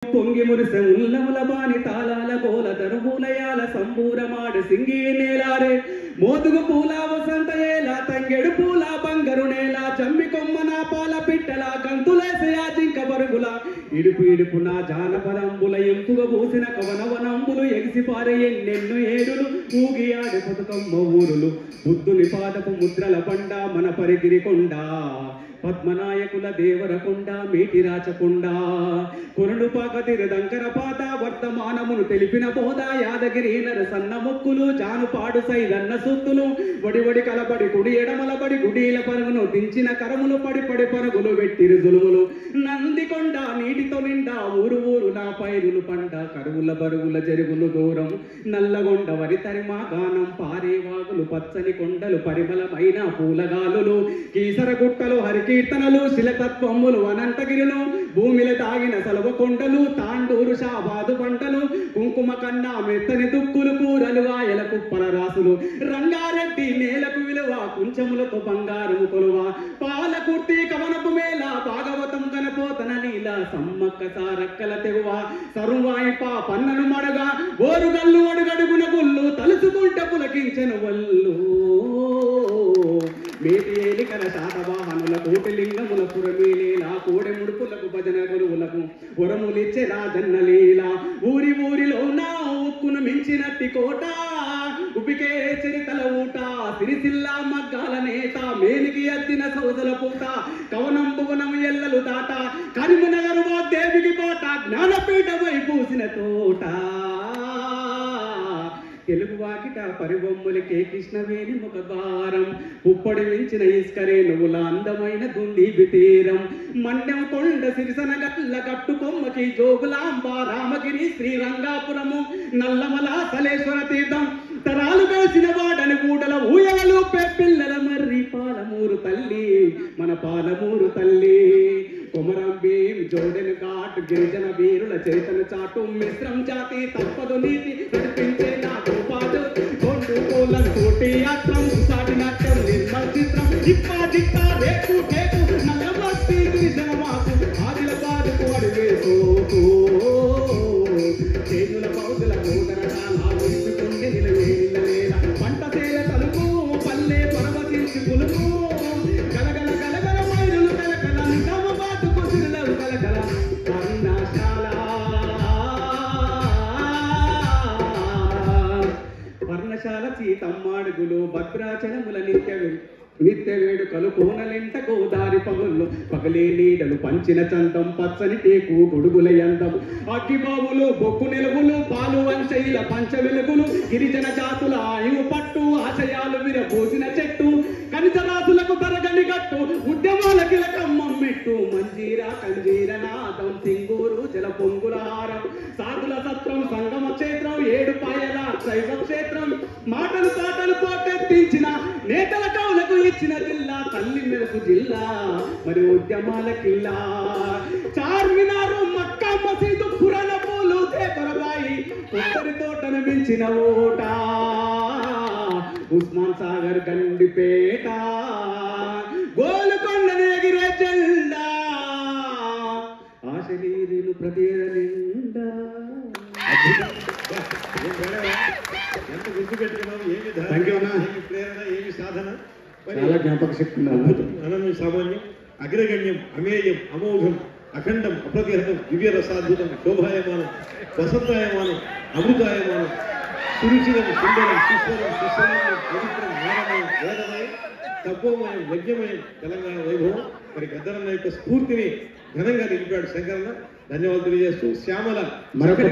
పొంగి మురిసె ఉల్లముల బాని తాళాల గోల దరుమూలయాల సంబూరమాడు సింగి నేలారే మోదుగు పూల వసంత ఏలా తంగెడు పూల బంగరు నేల చమ్మి కొమ్మన పాల పిట్టల గంతులేసయా జింక బరుగుల ఇడుపు ఇడుపున జానపదంబుల ఎంపుగ పూసిన కవనవనంబులు ఎగిసిపారే ఎన్నెన్ను ఏడులు ఊగి ఆడి బతుకమ్మ ఊరులు బుద్ధుని పాదపు ముద్రల పండ మన పరిగిరి కొండ పద్మనాయకుల దేవరకొండ మేటి రాచకొండ కొరడు పాకతిర దంకర పాత వర్తమానమును తెలిపిన బోధ యాదగిరి నర సన్న ముక్కులు జానుపాడు సైదన్న సుత్తులు వడివడి కలబడి కుడి ఎడమలబడి గుడీల పరుగును దించిన కరములు పడి పడి పరుగులు వెట్టిరు జులుములు నందికొండ నీటితో నిండా ఊరు ఊరు నా పైరులు పండ కరువుల బరుగుల జరుగులు దూరం నల్లగొండ వరి తరిమా గానం పారేవాగులు పచ్చని కొండలు పరిమళమైన పూలగాలులు కీసర గుట్టలు హరికీర్తనలు శిలతత్వములు అనంతగిరులు భూమిలో తాగిన సలవ కొండలు తాండూరు షాబాదు పంటలు కుంకుమ కన్నా మెత్తని దుక్కులు కూరలు ఆయల కుప్పల రాసులు రంగారెడ్డి నేలకు విలువ కుంచములతో బంగారు కొలువ పాలకుర్తి కవనపు మేళ భాగవతం కనపోతన నీల సమ్మక్క సారక్కల తెగువ సరువాయిప పన్నను మడగా ఓరుగల్లు అడుగడుగున గుళ్ళు తలుచుకుంట పులకించను వల్లు మేటి ఏలికల శాతవాహనుల కోటిలింగముల పురమేలేలా కోడె ముడుపులకు భజన గురువులకు పురములిచ్చే రాజన్నలీల ఊరి ఊరిలో నా ఉక్కును మించినట్టి కోట ఉపికే చరితల ఊట సిరిసిల్ల మగ్గాల నేత మేలికి అద్దిన సౌదల పూట కవనం భువనం ఎల్లలు దాట కరీంనగర్ దేవికి కోట జ్ఞానపీఠమై పూసిన తోట తెలుగు వాకిట పరిబొమ్మలకే కృష్ణవేణి ముఖద్వారం ఉప్పడి మించిన ఇస్కరే నువ్వుల అందమైన దుండి తీరం మన్యం కొండ సిరిసన గట్ల గట్టు కొమ్మకి జోగులాంబ రామగిరి శ్రీరంగాపురము నల్లమల సలేశ్వర తీర్థం తరాలు వేసిన వాడని కూడల ఊయలు పిల్లల మర్రి పాలమూరు తల్లి మన పాలమూరు తల్లి కొమరం భీం జోడెను ఘాట్ గిరిజన వీరుల చరితను చాటు మిశ్రం జాతి తప్పదు నీతి నడిపించే నాకు పాటు కొండు కోలం కోటి యాత్రం సాటి నాట్యం నిర్మల్ చిత్రం జిప్పా జిప్పా రేపు టేపు నల్లమస్తి గిరిజన మాకు ఆదిల బాధకు అడిగేసోకు చేతుల పౌదుల నూతన కాలాకుండి నిలవేల పంట సేల తలుపు పల్లె పరవశించి పులుపు గలగల గలగల మైరులు కలకల నిజమ బాతుకు సిరులవు కలకల పర్ణశాల సీతమ్మాడుగులు భద్రాచలముల నిత్య వేడుకలు కోనలెంట గోదారి పగుళ్ళు పగలే నీడలు పంచిన చందం పచ్చని టేకు గొడుగుల యందం అగ్గిబావులు బొక్కు నిలువులు పాలు వంశైల పంచ వెలుగులు గిరిజన జాతుల ఆయువు పట్టు ఆశయాలు విరబోసిన చెట్టు కనితరాసులకు తరగని గట్టు ఉద్యమాల కిలకమ్మం మెట్టు మంజీరా కంజీర నాదం సింగూరు జల పొంగుల హారం సాగుల సత్రం సంగమ క్షేత్రం ఏడు పాయల శైవ క్షేత్రం మాటలు పాటలు పోటెత్తించిన నేతల కవులకు ఇచ్చిన జిల్లా తల్లి మెరుపు జిల్లా మరి ఉద్యమాల కిల్లా చార్మినారు మక్కా మసీదు పురాణ పూలు దేవరబాయి కొబ్బరి తోటను మించిన ఓట ఉస్మాన్ సాగర్ గండిపేట గోలుకొండ ఎగిరే జెండా ఆశలీలు ప్రదేశ నిండా ఎంత గుర్తు పెట్టుకున్నాం, ఏమి ప్రేరణ, ఏమి సాధన, జ్ఞాపక శక్తి అనన్యం సామాన్యం, అగ్రగణ్యం, అమేయం, అమోఘం, అఖండం, అప్రతిహతం, దివ్య రసాద్భుతం, శోభాయమానం, వసంతాయమానం, అమృతాయమానం, సురుచిరం, సుందరం, శిశ్వరం, శిశ్వరం, పవిత్రం, జ్ఞానమయం, వేదమయం, తపోమయం, యజ్ఞమయం తెలంగాణ వైభవం. మరి గద్దరన్న యొక్క స్ఫూర్తిని ఘనంగా నిలిపాడు శంకరన్న. ధన్యవాదాలు తెలియజేస్తూ శ్యామల మరొక